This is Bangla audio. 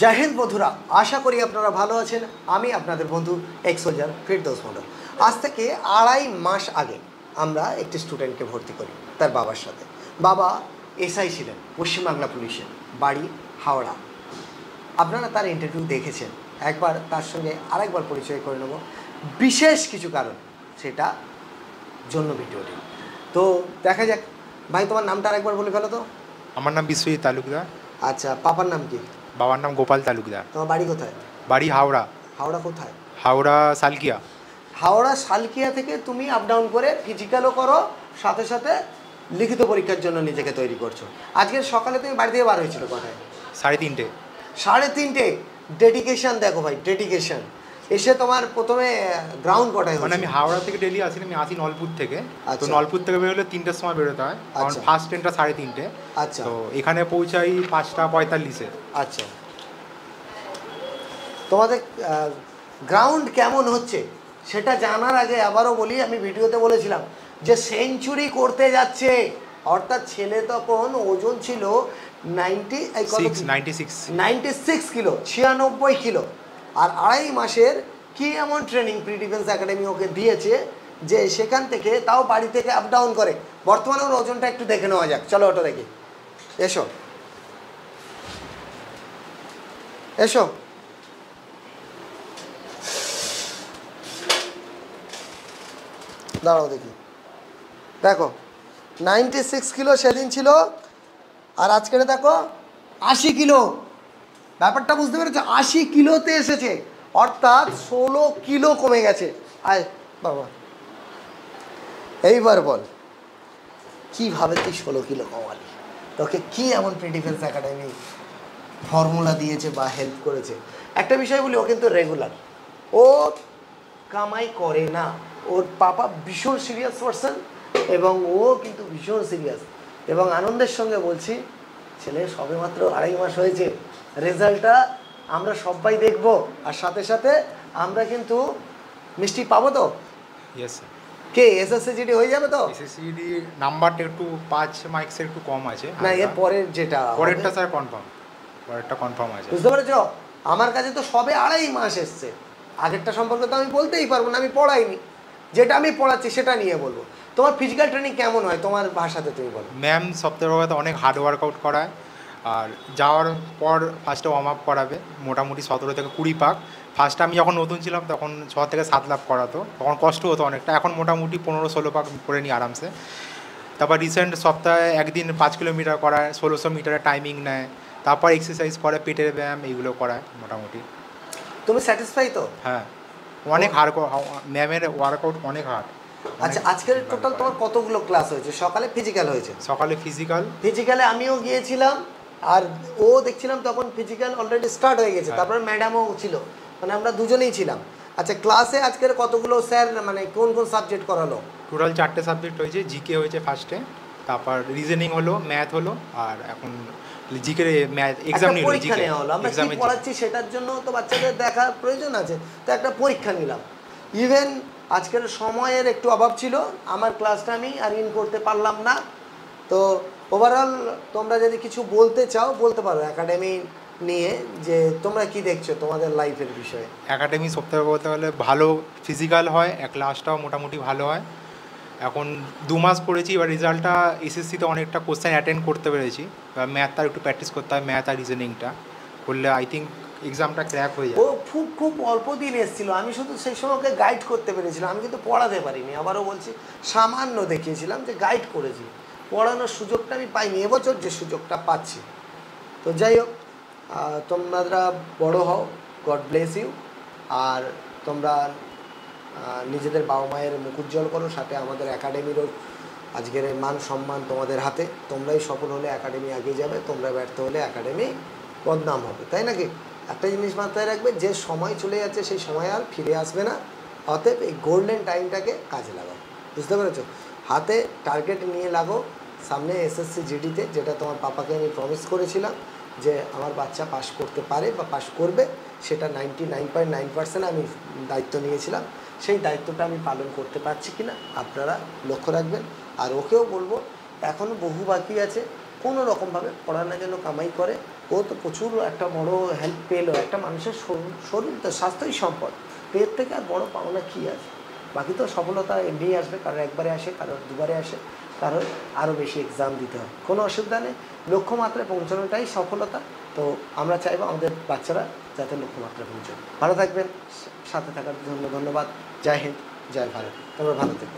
জয় হিন্দ বন্ধুরা, আশা করি আপনারা ভালো আছেন। আমি আপনাদের বন্ধু এক্স-সোলজার ফিরদৌস মণ্ডল। আজ থেকে 2.5 মাস আগে আমরা একটি স্টুডেন্টকে ভর্তি করি তার বাবার সাথে। বাবা এসআই ছিলেন পশ্চিমবাংলা পুলিশের, বাড়ি হাওড়া। আপনারা তার ইন্টারভিউ দেখেছেন, একবার তার সঙ্গে আরেকবার পরিচয় করে নেব বিশেষ কিছু কারণ, সেটা জন্য ভিডিওটি। তো দেখা যাক। ভাই, তোমার নামটা আরেকবার বলে ফেলো তো। আমার নাম বিশ্বজিৎ তালুকদার। আচ্ছা, পাপার নাম কি? বাবার নাম গোপাল তালুকদার। তোমার বাড়ি কোথায়? বাড়ি হাওড়া। হাওড়া কোথায়? হাওড়া সালকিয়া। হাওড়া সালকিয়া থেকে তুমি আপ ডাউন করে ফিজিক্যালও করো, সাথে সাথে লিখিত পরীক্ষার জন্য নিজেকে তৈরি করছো। আজকে সকালে তুমি বাড়ি থেকে বার হয়েছিল কটায়? 3:30। 3:30? ডেডিকেশন দেখো ভাই, ডেডিকেশন। এসে তোমার প্রথমে গ্রাউন্ড কটায়? মানে আমি হাওড়া থেকে ডেলি আসি না, আমি আসি নলপুর থেকে। তো নলপুর থেকে বেরোলে 3টের সময় বেরোতে হয়, কারণ ফার্স্ট ট্রেনটা 3:30। আচ্ছা, তো এখানে পৌঁছাই 5:45-এ। আচ্ছা, তোমাদের গ্রাউন্ড কেমন হচ্ছে সেটা জানার আগে আবারও বলি, আমি ভিডিওতে বলেছিলাম যে সেঞ্চুরি করতে যাচ্ছে। অর্থাৎ ছেলে তখন ওজন ছিল 96 কিলো, 96 কিলো। আর 2.5 মাসের কি এমন ট্রেনিং প্রি ডিফেন্স একাডেমি ওকে দিয়েছে যে সেখান থেকে, তাও বাড়ি থেকে আপ ডাউন করে। বর্তমানে ওর ওজনটা একটু দেখে নেওয়া যাক, চলো ওটা দেখি। এসো এসো। দাঁড়াও দেখি। দেখো, 96 কিলো সেদিন ছিল, আর আজকে দেখো 80 কিলো। ব্যাপারটা বুঝতে পেরেছো? 80 কিলোতে এসেছে, অর্থাৎ 16 কিলো কমে গেছে। আয় বাবা, এইবার বল কীভাবে তুই 16 কিলো কমালি? তোকে কি এমন প্রি ডিফেন্স একাডেমি ফর্মুলা দিয়েছে বা হেল্প করেছে? একটা বিষয় বলি, ও কিন্তু রেগুলার, ও কামাই করে না। ওর পাপা ভীষণ সিরিয়াস পারসন এবং ও কিন্তু ভীষণ সিরিয়াস। এবং আনন্দের সঙ্গে বলছি, ছেলে সবেমাত্র 2.5 মাস হয়েছে, রেজাল্টটা আমরা সবাই দেখব। আর সাথে সাথে আমরা কিন্তু মিষ্টি পাবো তো? Yes sir. কে এসএসসি জিডি হয়ে যাবে তো? এসএসসি নাম্বারটা একটু 5 মার্কসের একটু কম আছে। না, এর পরের যেটা পরেরটা স্যার কনফার্ম, পরেরটা কনফার্ম আছে। বুঝতে পেরেছো? আমার কাছে তো সবে 2.5 মাস এসছে, আগেরটা সম্পর্কে তো আমি বলতেই পারবো না, আমি পড়াইনি। যেটা আমি পড়াচ্ছি সেটা নিয়ে বলবো। তোমার ফিজিক্যাল ট্রেনিং কেমন হয় তোমার ভাষাতে তুমি বলো। ম্যাম সপ্তাহে অনেক হার্ড ওয়ার্কআউট করায়, আর যাওয়ার পর ফার্স্টে ওয়ার্ম আপ করাবে মোটামুটি 17 থেকে 20 পাক। ফার্স্টে আমি যখন নতুন ছিলাম তখন 6 থেকে 7 লাফ করাতো, তখন কষ্ট হতো অনেকটা। এখন মোটামুটি 15-16 পাক করে নিই আরামসে। তারপর রিসেন্ট সপ্তাহে একদিন 5 কিলোমিটার করায়, 1600 মিটারের টাইমিং নেয়। তারপর এক্সারসাইজ করে, পেটের ব্যায়াম, এইগুলো করায় মোটামুটি। তুমি স্যাটিসফাই তো? হ্যাঁ, অনেক হার্ড, ম্যামের ওয়ার্কআউট অনেক হার্ড। আচ্ছা, আজকের টোটাল তোমার কতগুলো ক্লাস হয়েছে? সকালে ফিজিক্যাল হয়েছে? সকালে ফিজিক্যালে আমিও গিয়েছিলাম, আর ও দেখছিলাম তখন ফিজিক্যাল অলরেডি স্টার্ট হয়ে গেছে। তারপরে ম্যাডামও ছিল, মানে আমরা দুজনেই ছিলাম। আচ্ছা, ক্লাসে আজকের কতগুলো স্যার, মানে কোন কোন সাবজেক্ট করালো? টোটাল 4টে সাবজেক্ট হয়েছে। জিকে হয়েছে ফার্স্টে, তারপর রিজনিং হলো, ম্যাথ হলো, আর এখন জিকে ম্যাথ এক্সাম নিল। পরীক্ষা নেওয়া হলো। আমরা কি পড়াচ্ছি সেটার জন্য তো বাচ্চাদের দেখার প্রয়োজন আছে, তো একটা পরীক্ষা নিলাম। ইভেন আজকের সময়ের একটু অভাব ছিল, আমার ক্লাসটা আমি আর ইন করতে পারলাম না। তো ওভারঅল তোমরা যদি কিছু বলতে চাও বলতে পারো একাডেমি নিয়ে, যে তোমরা কি দেখছো তোমাদের লাইফের বিষয়ে। একাডেমি সপ্তাহে বলতে গেলে ভালো ফিজিক্যাল হয়, ক্লাসটাও মোটামুটি ভালো হয়। এখন 2 মাস পড়েছি, এবার রেজাল্টটা এসএসসিতে অনেকটা কোশ্চেন অ্যাটেন্ড করতে পেরেছি। এবার ম্যাথটা একটু প্র্যাকটিস করতে হয়, ম্যাথ আর রিজনিংটা করলে আই থিঙ্ক এক্সামটা ক্র্যাক হয়ে যায়। ও খুব অল্প দিন এসেছিলো, আমি শুধু সেই সময় ওকে গাইড করতে পেরেছিলাম, আমি কিন্তু পড়াতে পারিনি। আবারও বলছি, সামান্য দেখিয়েছিলাম, যে গাইড করেছি, পড়ানোর সুযোগটা আমি পাইনি। এবছর যে সুযোগটা পাচ্ছি। তো যাই হোক, তোমরা বড় হও, গড ব্লেস ইউ। আর তোমরা নিজেদের বাবা মায়ের মুখ উজ্জ্বল করো, সাথে আমাদের একাডেমিরও আজকের মান সম্মান তোমাদের হাতে। তোমরাই সফল হলে একাডেমি এগিয়ে যাবে, তোমরা ব্যর্থ হলে একাডেমি বদনাম হবে, তাই নাকি? একটা জিনিস মাথায় রাখবে, যে সময় চলে যাচ্ছে সেই সময় আর ফিরে আসবে না। অতএব এই গোল্ডেন টাইমটাকে কাজে লাগাও। বুঝতে পেরেছো? হাতে টার্গেট নিয়ে লাগো সামনে এসএসসি জিডিতে, যেটা তোমার পাপাকে আমি প্রমিস করেছিলাম যে আমার বাচ্চা পাস করতে পারে বা পাস করবে, সেটা 99.9% আমি দায়িত্ব নিয়েছিলাম। সেই দায়িত্বটা আমি পালন করতে পারছি কিনা আপনারা লক্ষ্য রাখবেন। আর ওকেও বলবো, এখনও বহু বাকি আছে, কোনো রকমভাবে পড়ানোর জন্য কামাই করে ও তো প্রচুর একটা বড় হেল্প পেলো। একটা মানুষের শরীর তো স্বাস্থ্যই সম্পদ, তো এর থেকে আর বড় পাওনা কী আছে? বাকি তো সফলতা এমনিই আসবে, কারোর একবারে আসে, কারোর দুবারে আসে, কারোর আরও বেশি এক্সাম দিতে হয়, কোনো অসুবিধা নেই। লক্ষ্যমাত্রায় পৌঁছানোটাই সফলতা। তো আমরা চাইবো আমাদের বাচ্চারা যাতে লক্ষ্যমাত্রায় পৌঁছায়। ভালো থাকবেন, সাথে থাকার জন্য ধন্যবাদ। জয় হিন্দ, জয় ভারত। তোমরা ভালো থেকো।